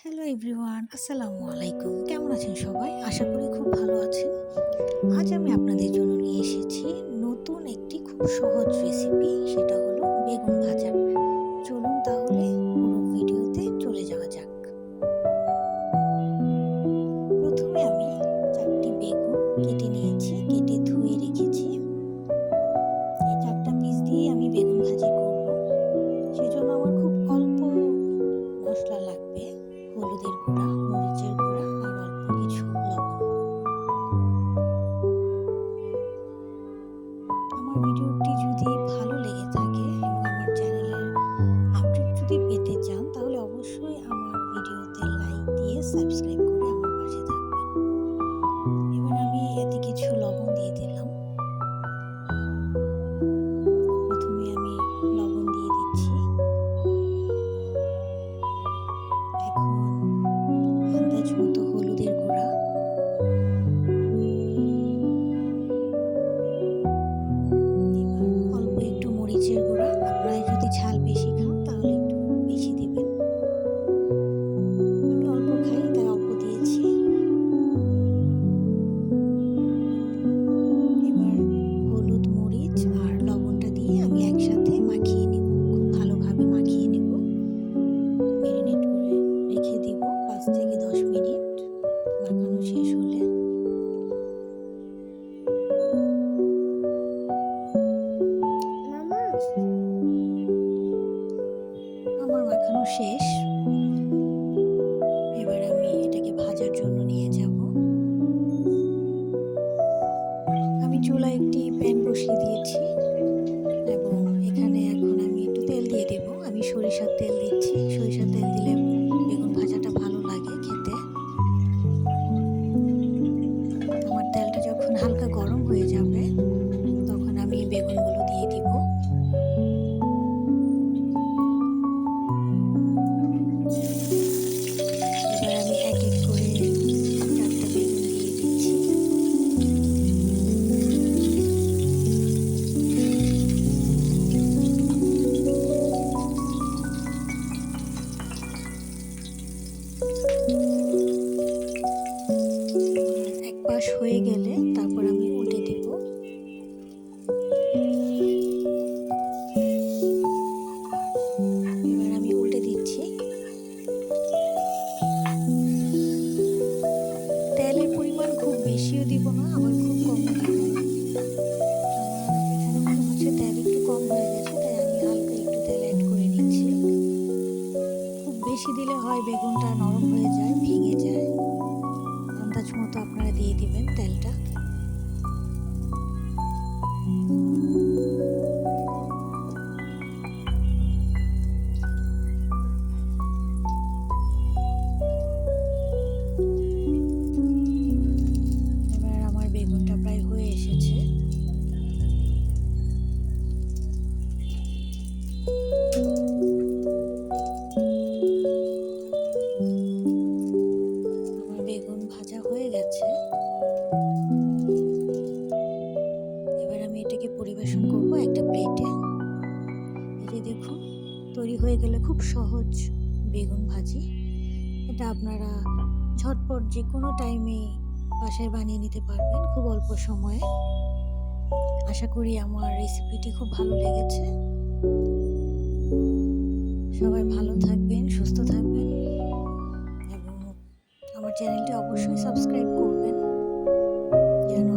Hello everyone, আসসালামু আলাইকুম। কেমন আছেন সবাই? আশা করি খুব ভালো আছেন। আজ আমি আপনাদের জন্য নিয়ে এসেছি নতুন একটি খুব সহজ রেসিপি, সেটা হলো বেগুন ভাজা। চলুন তাহলে পুরো ভিডিওতে চলে যাওয়া যাক। প্রথমে আমি 4টি বেগুন কেটে নিয়েছি, কেটে ধুয়ে রেখেছি। এই 4টা পিস দিয়ে আমি বেগুন ভাজি করব। সেজন্য আমার খুব অল্প মশলা লাগবে, হলুদের গুঁড়া, মরিচের গুঁড়া আর অল্প কিছু লবণ। আমার ভিডিওটি যদি ভালো লেগে থাকে এবং আমার চ্যানেলের আপডেট যদি পেতে চান, তাহলে অবশ্যই আমার ভিডিওতে লাইক দিয়ে সাবস্ক্রাইব করে আমার পাশে থাকবেন। এবার আমি এতে কিছু লবণ দিয়ে দিলাম। প্রথমে আমি লবণ দিয়ে দিচ্ছি। এখন আন্দাজ মতো হলুদের গুঁড়া, এবার অল্প একটু মরিচের গুঁড়া। আপনারা যদি ঝাল বেশি খান তাহলে একটু বেশি দিবেন। আমি অল্প খাই তাই অল্প দিয়েছি। এবার হলুদ, মরিচ আর লবণটা দিয়ে আমি একসাথে মাখিয়ে নিব, খুব ভালোভাবে মাখিয়ে নিব। ম্যারিনেট করে রেখে দিব 5 থেকে 10 মিনিট। মাখানো শেষ হলে আমার মাখানো শেষ। এবার আমি এটাকে ভাজার জন্য নিয়ে যাব। আমি চুলায় একটি প্যান বসিয়ে দিয়েছি এবং এখানে এখন আমি একটু তেল দিয়ে দেব। আমি সরিষার তেল দিচ্ছি। সরিষার তেল দিলে বেগুন ভাজাটা ভালো লাগে খেতে। আমার তেলটা যখন হালকা গরম হয়ে যাবে তখন আমি বেগুনগুলো দিয়ে দিব। এবার আমি এক এক করে 4টা বেগুন দিয়ে দিচ্ছি। এক পাশ হয়ে গেলে তারপর আমি উল্টে দেব। এবার আমি উল্টে দিচ্ছি। তেলের পরিমাণ খুব বেশিও দিব না, আবার খুব কমও দিব না। আমার এখানে মনে হচ্ছে তেল একটু কম হয়ে গেছে, তাই আমি হালকা একটু তেল অ্যাড করে নিচ্ছি। খুব বেশি দিলে হয় বেগুনটা নরম হয়ে যায়, ভেঙে যায়। আন্দাজ মতো আপনারা দিয়ে দিবেন তেলটা। এবার আমার বেগুনটা প্রায় হয়ে এসেছে। আমার বেগুন ভাজা হয়ে গেছে। এবার আমি এটাকে পরিবেশন করব একটা প্লেটে। এই যে দেখুন, তৈরি হয়ে গেলে খুব সহজ বেগুন ভাজি। এটা আপনারা ঝটপট যে কোনো টাইমে বাসায় বানিয়ে নিতে পারবেন খুব অল্প সময়ে। আশা করি আমার রেসিপিটি খুব ভালো লেগেছে। সবাই ভালো থাকবেন, সুস্থ থাকবেন এবং আমার চ্যানেলটি অবশ্যই সাবস্ক্রাইব করবেন যেন